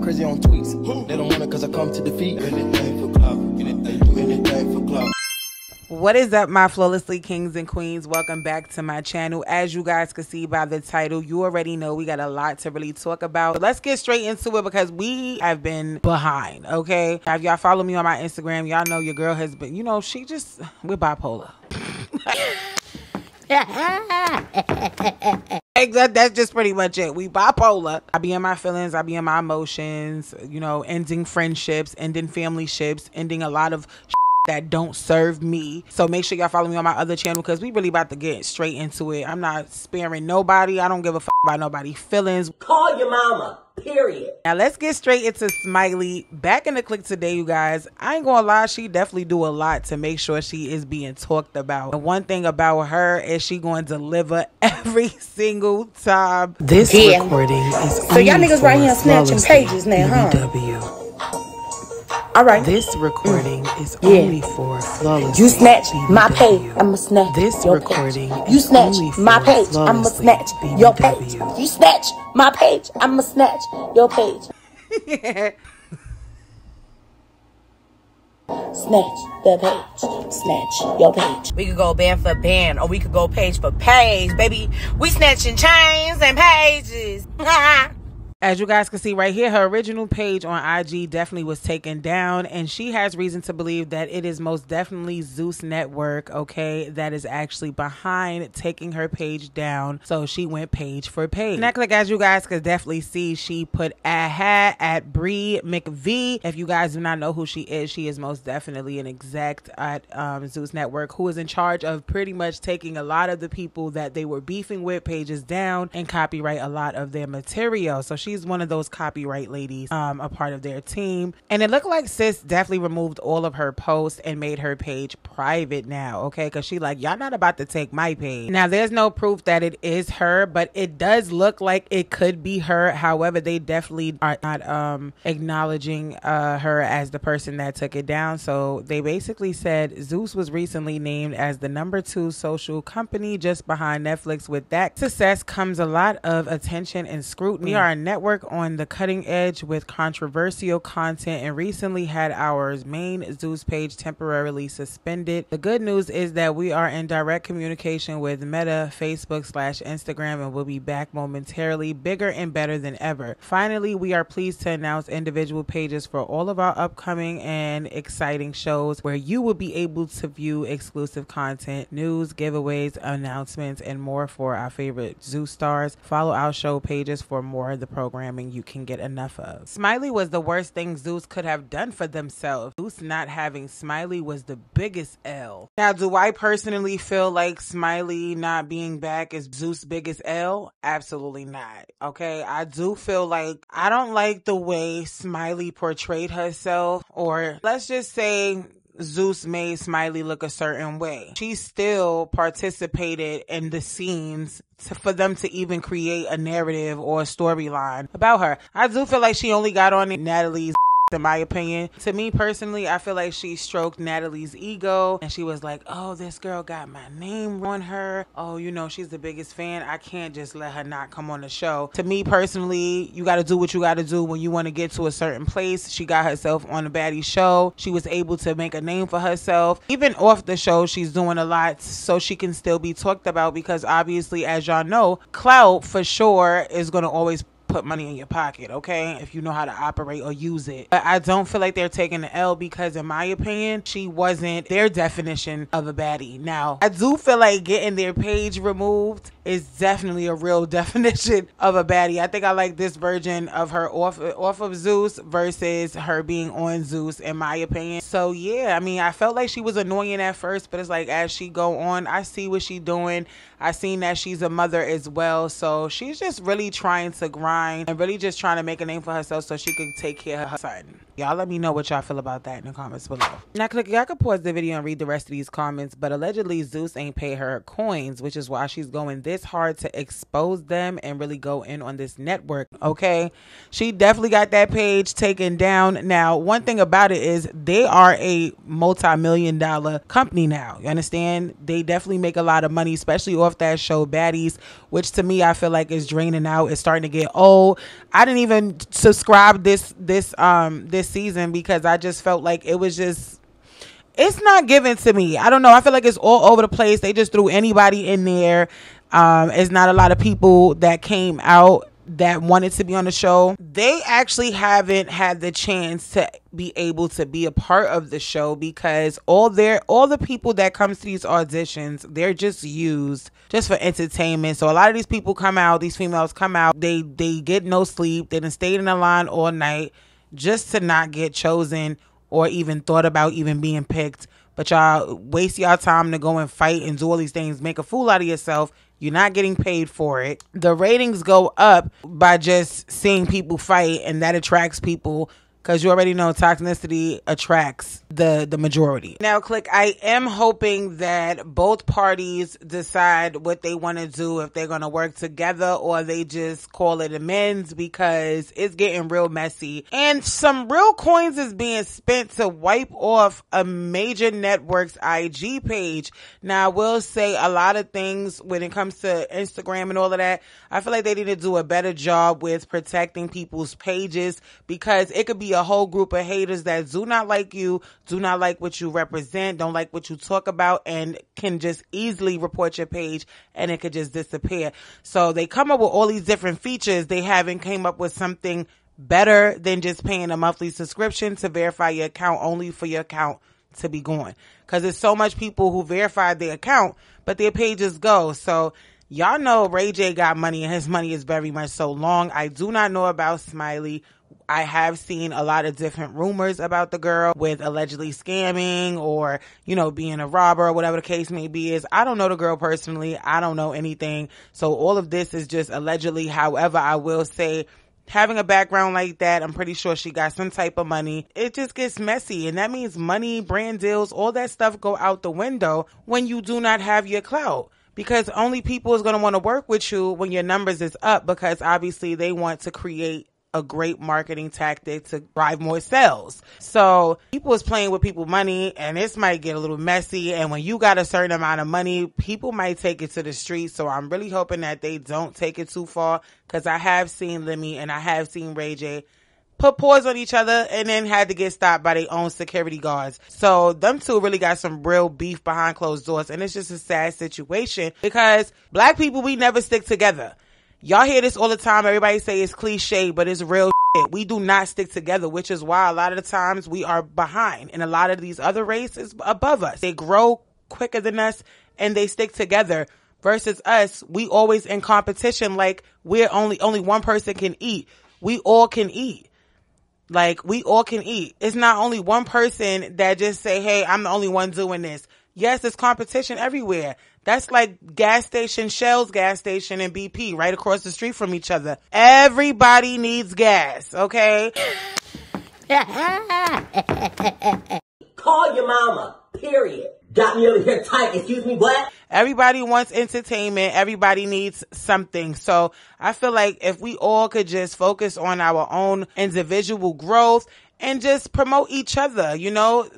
crazy on tweets. They don't want it cause I come to defeat. Anything for clout, anything, do anything for clout. What is up, my flawlessly kings and queens? Welcome back to my channel. As you guys can see by the title, you already know we got a lot to really talk about. But let's get straight into it because we have been behind, okay? If y'all follow me on my Instagram, y'all know your girl has been, you know, we're bipolar. That's just pretty much it. We bipolar. I be in my feelings, I be in my emotions, you know, ending friendships, ending family ships, ending a lot of that don't serve me. So make sure y'all follow me on my other channel because we really about to get straight into it. I'm not sparing nobody. I don't give a fuck about nobody's feelings. Call your mama, period. Now let's get straight into Smiley. Back in the click today, you guys. I ain't gonna lie, she definitely do a lot to make sure she is being talked about. And one thing about her is she going to deliver every single time. This recording is so y'all niggas right here snatching pages now, huh? All right. This recording is only for flawless. You snatch my page, I'ma snatch this your recording page. You snatch my page, I'ma snatch your page. You snatch my page, I'ma snatch your page. Snatch the page, snatch your page. We could go band for band, or we could go page for page, baby. We snatching chains and pages. As you guys can see right here, her original page on IG definitely was taken down, and she has reason to believe that it is most definitely Zeus Network, okay, that is actually behind taking her page down. So she went page for page. Next, like as you guys could definitely see, she put at Bree McV. If you guys do not know who she is most definitely an exec at Zeus Network who is in charge of pretty much taking a lot of the people that they were beefing with pages down and copyright a lot of their material. So she's one of those copyright ladies, a part of their team. And it looked like sis definitely removed all of her posts and made her page private now, okay? Because she like, y'all not about to take my page. Now, there's no proof that it is her, but it does look like it could be her. However, they definitely are not acknowledging her as the person that took it down. So they basically said Zeus was recently named as the #2 social company just behind Netflix. With that success comes a lot of attention and scrutiny. We are a network on the cutting edge with controversial content and recently had our main Zeus page temporarily suspended. The good news is that we are in direct communication with Meta, Facebook/Instagram, and will be back momentarily, bigger and better than ever. Finally, we are pleased to announce individual pages for all of our upcoming and exciting shows where you will be able to view exclusive content, news, giveaways, announcements, and more for our favorite Zeus stars. Follow our show pages for more of the programming you can get enough of. Smiley was the worst thing Zeus could have done for themselves. Zeus not having Smiley was the biggest L. Now, do I personally feel like Smiley not being back is Zeus' biggest L? Absolutely not. Okay, I do feel like I don't like the way Smiley portrayed herself, or let's just say Zeus made Smiley look a certain way. She still participated in the scenes for them to even create a narrative or a storyline about her. I do feel like she only got on Natalie's in my opinion. To me personally, I feel like she stroked Natalie's ego and she was like, oh, this girl got my name on her. Oh, you know, she's the biggest fan. I can't just let her not come on the show. To me personally, you got to do what you got to do when you want to get to a certain place. She got herself on the baddie show. She was able to make a name for herself. Even off the show, she's doing a lot so she can still be talked about because obviously, as y'all know, clout for sure is going to always put money in your pocket, okay, if you know how to operate or use it. But I don't feel like they're taking the L because in my opinion, she wasn't their definition of a baddie. Now, I do feel like getting their page removed is definitely a real definition of a baddie. I think I like this version of her off of Zeus versus her being on Zeus, in my opinion. So yeah, I mean, I felt like she was annoying at first, but it's like as she go on, I see what she's doing. I seen that she's a mother as well. So she's just really trying to grind and really just trying to make a name for herself so she could take care of her son. Y'all let me know what y'all feel about that in the comments below. Now, y'all can pause the video and read the rest of these comments, but allegedly Zeus ain't pay her coins, which is why she's going this hard to expose them and really go in on this network, okay? She definitely got that page taken down. Now, one thing about it is they are a multi-million-dollar company now. You understand? They definitely make a lot of money, especially off that show Baddies, which to me, I feel like is draining out. It's starting to get old. old. I didn't even subscribe this season because I just felt like it was just, it's not given to me. I don't know. I feel like it's all over the place. They just threw anybody in there. It's not a lot of people that came out that wanted to be on the show. They actually haven't had the chance to be able to be a part of the show because all the people that comes to these auditions, they're just used just for entertainment. So a lot of these people come out, these females come out, they get no sleep, they done stayed in the line all night just to not get chosen or even thought about even being picked. But y'all waste y'all time to go and fight and do all these things, make a fool out of yourself. You're not getting paid for it. The ratings go up by just seeing people fight, and that attracts people because you already know toxicity attracts the majority. Now, Click, I am hoping that both parties decide what they want to do, if they're going to work together or they just call it amends, because it's getting real messy. And some real coins is being spent to wipe off a major network's IG page. Now, I will say a lot of things when it comes to Instagram and all of that, I feel like they need to do a better job with protecting people's pages, because it could be a whole group of haters that do not like you, do not like what you represent, don't like what you talk about, and can just easily report your page and it could just disappear. So they come up with all these different features. They haven't came up with something better than just paying a monthly subscription to verify your account, only for your account to be gone. Because there's so much people who verified their account, but their pages go. So y'all know Ray J got money, and his money is very much so long. I do not know about Smiley. I have seen a lot of different rumors about the girl with allegedly scamming or, being a robber or whatever the case may be. Is I don't know the girl personally. I don't know anything. So all of this is just allegedly. However, I will say, having a background like that, I'm pretty sure she got some type of money. It just gets messy, and that means money, brand deals, all that stuff go out the window when you do not have your clout. Because only people is going to want to work with you when your numbers is up, because obviously they want to create a great marketing tactic to drive more sales. So people is playing with people's money, and this might get a little messy. And when you got a certain amount of money, people might take it to the streets. So I'm really hoping that they don't take it too far, because I have seen Lemmy and I have seen Ray J put paws on each other and then had to get stopped by their own security guards. So them two really got some real beef behind closed doors, and it's just a sad situation because black people, we never stick together. Y'all hear this all the time. Everybody say it's cliche, but it's real shit. We do not stick together, which is why a lot of the times we are behind, and a lot of these other races above us, they grow quicker than us and they stick together. Versus us, we always in competition. Like, we're only one person can eat. We all can eat. Like, we all can eat. It's not only one person that just say, hey, I'm the only one doing this. Yes, there's competition everywhere. That's like gas station, Shell's gas station and BP right across the street from each other. Everybody needs gas, okay? Call your mama, period. Got me over here tight, excuse me, what? Everybody wants entertainment. Everybody needs something. So I feel like if we all could just focus on our own individual growth and just promote each other,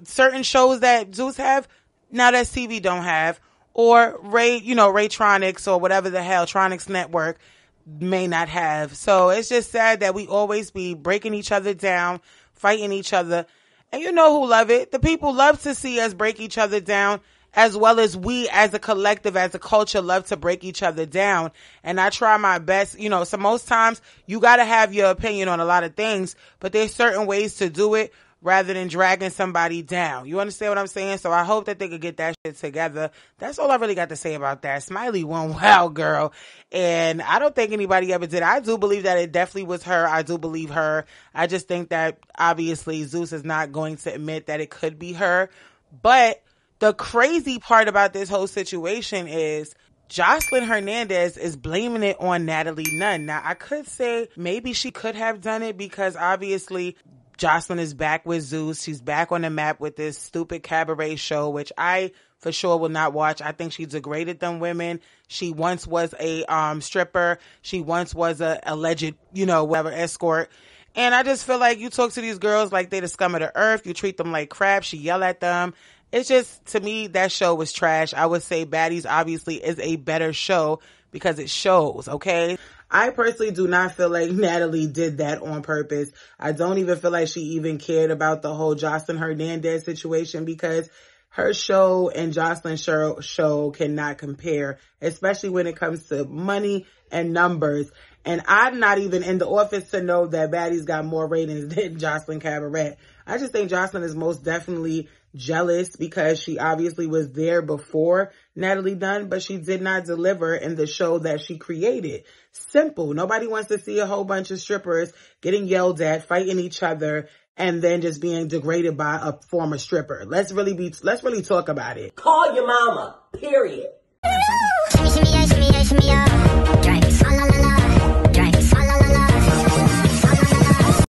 certain shows that Zeus have, now that TV don't have, or Raytronics or whatever the hell, Tronics Network may not have. So it's just sad that we always be breaking each other down, fighting each other. And you know who love it? The people love to see us break each other down, as well as we as a collective, as a culture, love to break each other down. And I try my best, so most times you got to have your opinion on a lot of things, but there's certain ways to do it rather than dragging somebody down. You understand what I'm saying? So I hope that they could get that shit together. That's all I really got to say about that. Smiley won well, girl. And I don't think anybody ever did. I do believe that it definitely was her. I do believe her. I just think that obviously Zeus is not going to admit that it could be her. But the crazy part about this whole situation is Joseline Hernandez is blaming it on Natalie Nunn. Now, I could say maybe she could have done it because obviously Joseline is back with Zeus. She's back on the map with this stupid cabaret show, which I for sure will not watch. I think she degraded them women. She once was a stripper. She once was a alleged, whatever, escort. And I just feel like you talk to these girls like they the scum of the earth. You treat them like crap. She yell at them. It's just, to me, that show was trash. I would say Baddies obviously is a better show because it shows, okay? I personally do not feel like Natalie did that on purpose. I don't even feel like she even cared about the whole Joseline Hernandez situation, because her show and Joseline's show cannot compare, especially when it comes to money and numbers. And I'm not even in the office to know that Baddies got more ratings than Joseline Cabaret. I just think Joseline is most definitely jealous because she obviously was there before Natalie Dunn, but she did not deliver in the show that she created. Simple. Nobody wants to see a whole bunch of strippers getting yelled at, fighting each other, and then just being degraded by a former stripper. Let's really talk about it. Call your mama, period.